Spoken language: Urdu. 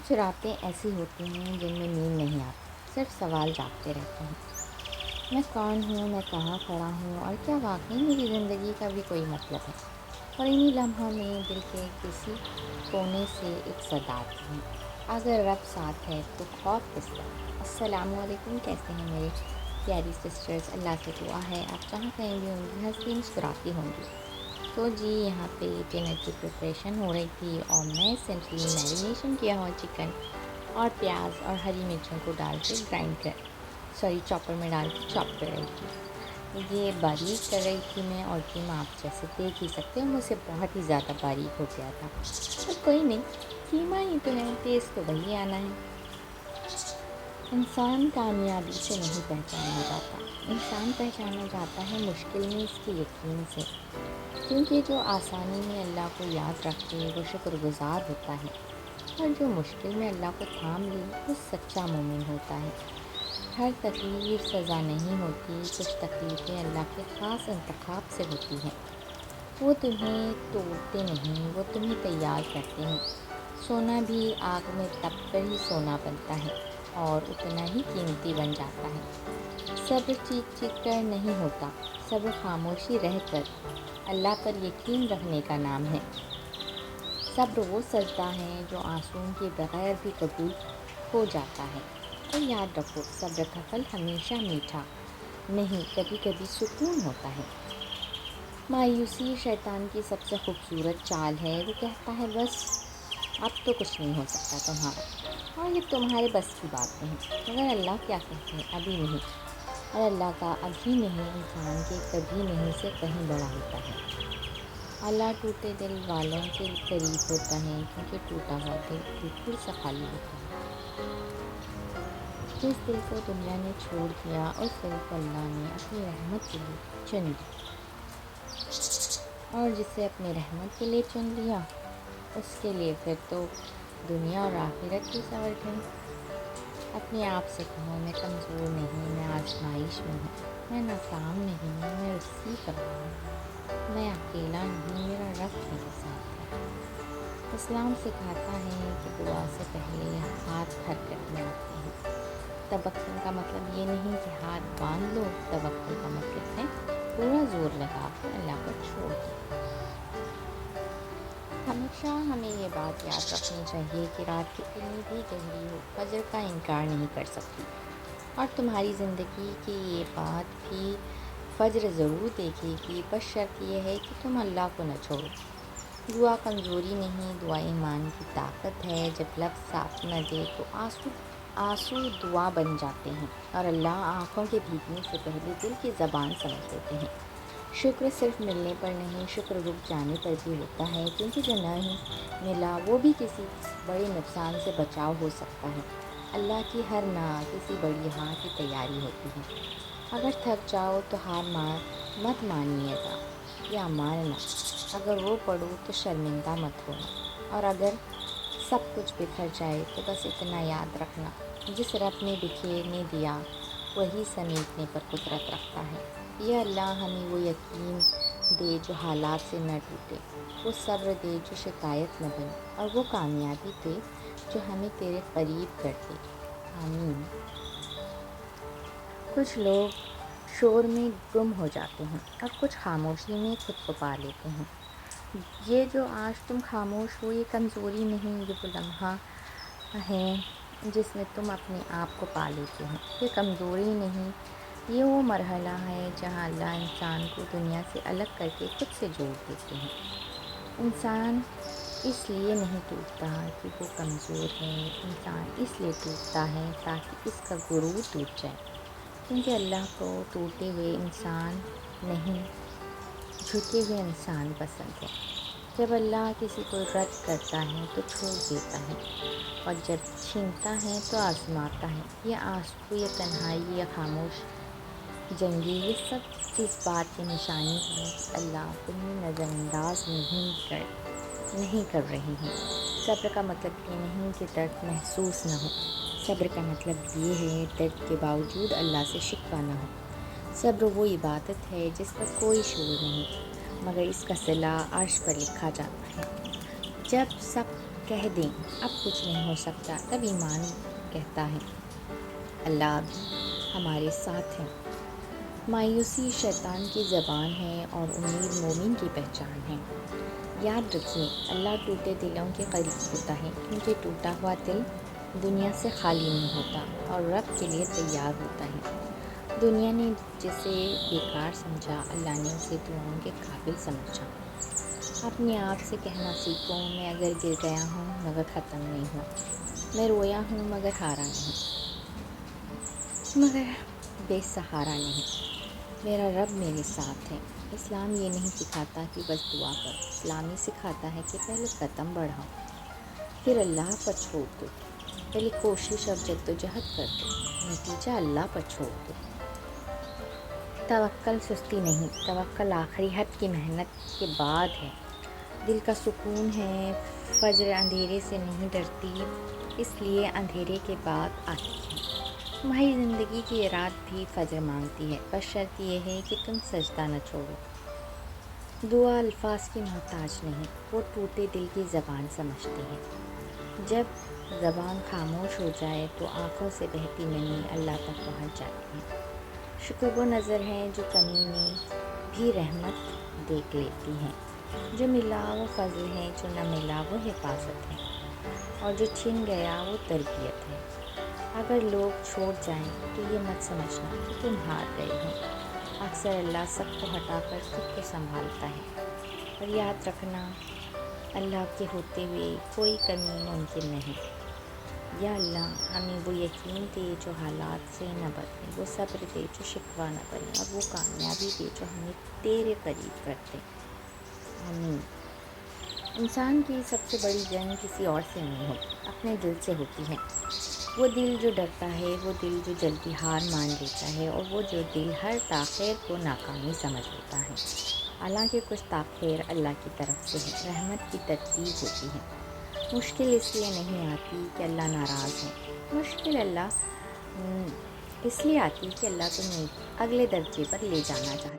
کچھ راتیں ایسی ہوتی ہیں جن میں نیند نہیں آتی، صرف سوال جاگتے رہتے ہیں۔ میں کون ہوں، میں کہاں کھڑا ہوں، اور کیا واقعی میری زندگی کا بھی کوئی مطلب ہے؟ اور انہی لمحوں میں دل کے کسی کونے سے ایک صدا آتی ہے، اگر رب ساتھ ہے تو خوف کس کا؟ السلام علیکم، کیسے ہیں میرے پیاری سسٹرز؟ اللہ سے دعا ہے آپ جہاں کہیں بھی ہوں گی ہنستی مسکراتی ہوں گی۔ تو جی یہاں پہ ڈنر کی پریپریشن ہو رہی تھی اور میں سمپلی میرینیشن کیا ہوا چکن اور پیاز اور ہری مرچوں کو ڈال کے چاپر میں ڈال کے چاپ کر رہی تھی۔ یہ باریک کر رہی تھی میں، اور قیمہ آپ جیسے دیکھ ہی سکتے ہو مجھ سے بہت ہی زیادہ باریک ہو گیا تھا، پر کوئی نہیں، قیمہ ہی تو ہے، ٹیسٹ تو وہی آنا ہے۔ انسان کامیابی سے نہیں پہچانا جاتا، انسان پہچانا جاتا ہے مشکل میں اس کے یقین سے، کیونکہ جو آسانی میں اللہ کو یاد رکھے وہ شکر گزار ہوتا ہے، اور جو مشکل میں اللہ کو تھام لے وہ سچا مومن ہوتا ہے۔ ہر تکلیف سزا نہیں ہوتی، کچھ تکلیفیں اللہ کے خاص انتخاب سے ہوتی ہیں۔ وہ تمہیں توڑتے نہیں، وہ تمہیں تیار کرتے ہیں۔ سونا بھی آگ میں تپ کر ہی سونا بنتا ہے اور اتنا ہی قیمتی بن جاتا ہے۔ صبر چیخ چیخ کر نہیں ہوتا، صبر خاموشی رہ کر اللہ پر یقین رکھنے کا نام ہے۔ صبر وہ سجدہ ہے جو آنسوؤں کے بغیر بھی قبول ہو جاتا ہے۔ اور یاد رکھو، صبر کا پھل ہمیشہ میٹھا نہیں، کبھی کبھی سکون ہوتا ہے۔ مایوسی شیطان کی سب سے خوبصورت چال ہے، وہ کہتا ہے بس اب تو کچھ نہیں ہو سکتا تمہارا، اور یہ تمہارے بس کی بات نہیں۔ مگر اللہ کیا کہتے ہیں؟ ابھی نہیں۔ اور اللہ کا ابھی نہیں انسان کے کبھی نہیں سے کہیں بڑا ہوتا ہے۔ اللہ ٹوٹے دل والوں کے قریب ہوتا ہے، کیونکہ ٹوٹا ہوا دل بالکل سا خالی ہوتا ہے۔ جس دل کو دنیا نے چھوڑ دیا اس دل کو اللہ نے اپنی رحمت کے لیے چن لیا، اور جسے اپنی رحمت کے لیے چن لیا اس کے لیے پھر تو دنیا اور آخرت بھی سنور گئی۔ اپنے آپ سے کہو میں کمزور نہیں، میں آزمائش میں ہوں، میں ناکام نہیں، میں رسی کر رہا ہوں، میں اکیلا نہیں، میرا رب میرے ساتھ ہے۔ اسلام سکھاتا ہے کہ دعا سے پہلے ہاتھ حرکت میں آتے ہیں۔ توکل کا مطلب یہ نہیں کہ ہاتھ باندھ لو، توکل کا مطلب ہے پورا زور لگا کے اللہ پر چھوڑ دو۔ ہمیشہ ہمیں یہ بات یاد رکھنی چاہیے کہ رات کتنی بھی گہری ہو فجر کا انکار نہیں کر سکتی، اور تمہاری زندگی کی یہ بات بھی فجر ضرور دیکھے گی، بس شرط یہ ہے کہ تم اللہ کو نہ چھوڑو۔ دعا کمزوری نہیں، دعا ایمان کی طاقت ہے۔ جب لفظ ساتھ نہ دے تو آنسو دعا بن جاتے ہیں، اور اللہ آنکھوں کے بھیگنے سے پہلے دل کی زبان سمجھ لیتے ہیں۔ شکر صرف ملنے پر نہیں، شکر رک جانے پر بھی ہوتا ہے، کیونکہ جو نہیں ملا وہ بھی کسی بڑے نقصان سے بچاؤ ہو سکتا ہے۔ اللہ کی ہر نہ کسی بڑی ہاں کی تیاری ہوتی ہے۔ اگر تھک جاؤ تو ہار مت مانیے گا یا ماننا، اگر رو پڑو تو شرمندہ مت ہونا، اور اگر سب کچھ بکھر جائے تو بس اتنا یاد رکھنا، جس رب نے بکھیرنے دیا وہی سمیٹنے پر قدرت رکھتا ہے۔ یہ اللہ ہمیں وہ یقین دے جو حالات سے نہ ٹوٹے، وہ صبر دے جو شکایت نہ بنے، اور وہ کامیابی دے جو ہمیں تیرے قریب کر دے۔ آمین۔ کچھ لوگ شور میں گم ہو جاتے ہیں اور کچھ خاموشی میں خود کو پا لیتے ہیں۔ یہ جو آج تم خاموش ہو یہ کمزوری نہیں، یہ وہ لمحہ ہے جس میں تم اپنے آپ کو پا لیتے ہو۔ یہ کمزوری نہیں، یہ وہ مرحلہ ہے جہاں اللہ انسان کو دنیا سے الگ کر کے خود سے جوڑ دیتے ہیں۔ انسان اس لیے نہیں ٹوٹتا کہ وہ کمزور ہے، انسان اس لیے ٹوٹتا ہے تاکہ اس کا غرور ٹوٹ جائے، کیونکہ اللہ کو ٹوٹے ہوئے انسان نہیں، جھکے ہوئے انسان پسند ہے۔ جب اللہ کسی کو رد کرتا ہے تو چھوڑ دیتا ہے، اور جب چھینتا ہے تو آزماتا ہے۔ یہ آنسو، یہ تنہائی، یہ خاموش جنگی، یہ سب اس بات کی نشانی ہے کہ اللہ تمہیں نظر انداز نہیں کر رہے ہیں۔ صبر کا مطلب یہ نہیں کہ درد محسوس نہ ہو، صبر کا مطلب یہ ہے درد کے باوجود اللہ سے شکوہ نہ ہو۔ صبر وہ عبادت ہے جس کا کوئی شور نہیں، مگر اس کا صلہ عرش پر لکھا جاتا ہے۔ جب سب کہہ دیں اب کچھ نہیں ہو سکتا، تب ایمان کہتا ہے اللہ ہمارے ساتھ ہے۔ مایوسی شیطان کی زبان ہے اور امید مومن کی پہچان ہے۔ یاد رکھیے اللہ ٹوٹے دلوں کے قریب ہوتا ہے، کیونکہ ٹوٹا ہوا دل دنیا سے خالی نہیں ہوتا اور رب کے لیے تیار ہوتا ہے۔ دنیا نے جسے بیکار سمجھا، اللہ نے اسے دعاؤں کے قابل سمجھا۔ اپنے آپ سے کہنا سیکھو میں اگر گر گیا ہوں مگر ختم نہیں ہوا، میں رویا ہوں مگر ہارا نہیں، مگر بے سہارا نہیں، میرا رب میرے ساتھ ہے۔ اسلام یہ نہیں سکھاتا کہ بس دعا کرو، اسلام یہ سکھاتا ہے کہ پہلے قدم بڑھاؤ، پھر اللہ پر چھوڑ دو، پہلے کوشش اور جدوجہد کر دو، نتیجہ اللہ پر چھوڑ دو۔ توکل سستی نہیں، توکل آخری حد کی محنت کے بعد ہے۔ دل کا سکون ہے، فجر اندھیرے سے نہیں ڈرتی، اس لیے اندھیرے کے بعد آتی ہے۔ تمہاری زندگی کی رات بھی فجر مانگتی ہے، بس شرط یہ ہے کہ تم سجدہ نہ چھوڑو۔ دعا الفاظ کی محتاج نہیں، وہ ٹوٹے دل کی زبان سمجھتی ہے۔ جب زبان خاموش ہو جائے تو آنکھوں سے بہتی نمی اللہ تک پہنچ جاتی ہے۔ شکر وہ نظر ہے جو کمی میں بھی رحمت دیکھ لیتی ہے، جو ملا وہ فضل ہے، جو نہ ملا وہ حفاظت ہے، اور جو چھن گیا وہ تربیت ہے۔ اگر لوگ چھوڑ جائیں تو یہ مت سمجھنا کہ تم ہار گئے ہو، اکثر اللہ سب کو ہٹا کر خود کو سنبھالتا ہے۔ اور یاد رکھنا اللہ کے ہوتے ہوئے کوئی کمی ممکن نہیں۔ یا اللہ ہمیں وہ یقین دے جو حالات سے نہ بدلے، وہ صبر دے جو شکوہ نہ بنے، اور وہ کامیابی دے جو ہمیں تیرے قریب کر دے۔ آمین۔ انسان کی سب سے بڑی جنگ کسی اور سے نہیں ہوتی، اپنے دل سے ہوتی ہے۔ وہ دل جو ڈرتا ہے، وہ دل جو جلدی ہار مان لیتا ہے، اور وہ جو دل ہر تاخیر کو ناکامی سمجھ لیتا ہے۔ حالانکہ کچھ تاخیر اللہ کی طرف سے ہے، رحمت کی ترتیب ہوتی ہے۔ مشکل اس لیے نہیں آتی کہ اللہ ناراض ہے، مشکل اس لیے آتی کہ اللہ تمہیں اگلے درجے پر لے جانا چاہتا ہے۔